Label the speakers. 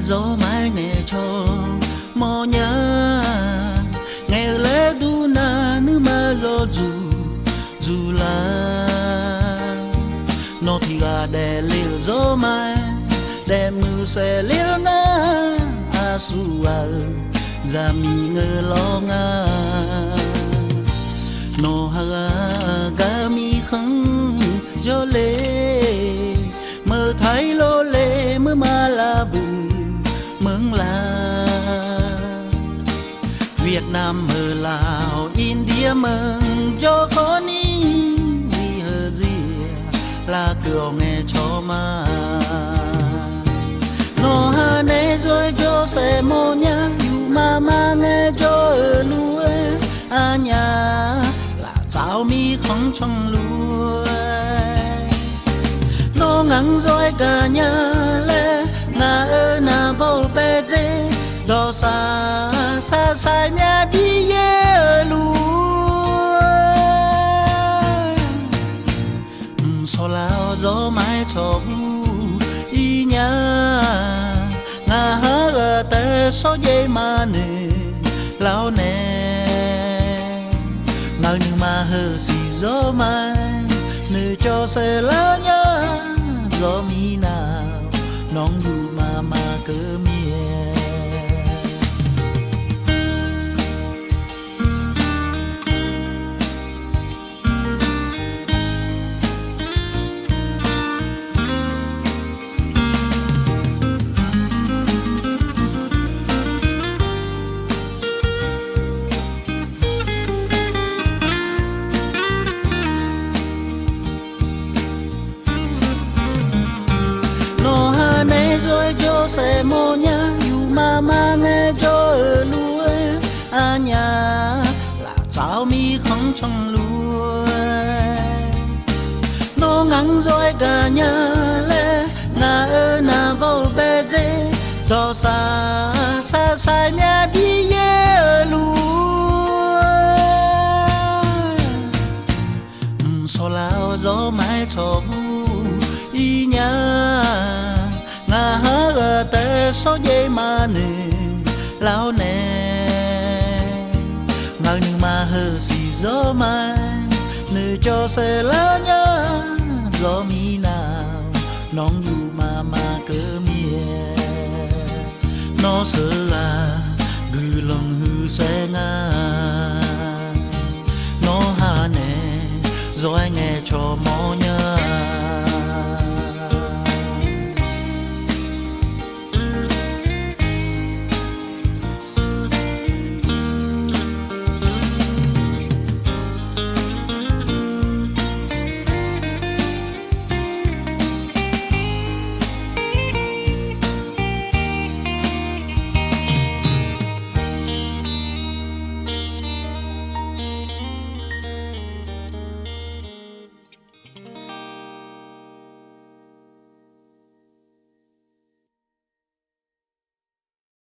Speaker 1: gió mãi nghe cho mò nhớ nghe lẽ đu na nữ mà gió dù là nó thì gà đè liều gió mãi đè mưa xe liều ngã a su à ra mi ngơ lo ngã nó ha ga mi khăng gió lệ mơ thấy lô lệ mơ mà là bự mừng là Việt Nam mơ Lào India mừng cho có ní gì hờ gì là cửa nghe cho mà nó hà nê rồi cho xe mô nhá dù mà nghe cho ở lúa à nhà là cháu mi không trong lúa nó ngắn rồi cả nhà lẽ na ơ na bầu bê dê đó xa xa nhà đi ye lúa so lao gió mãi cho y nhà ngà hơ tê số dây mà nè lao nè ngờ nhưng mà hơ xì gió mãi nè cho xe lá nhá gió mi nào nón dù mà cơ mía rồi cho xe mô nhá dù mà nghe cho ở lúa à nhà là cháu mi không trong lúa nó ngắn rồi cả nhà lẽ na ơ na bầu bê dê đó xa nhà đi ye ở lúa so lao gió mãi cho y nhà ngà hơ tê số dây mà nè lao nè ngờ nhưng mà hơ xì gió mai nè cho xe lá nhá gió mi nào nón dù mà cơ mía nó sợ à gư lòng hư xe ngà nó hà nè rồi nghe cho mò nhá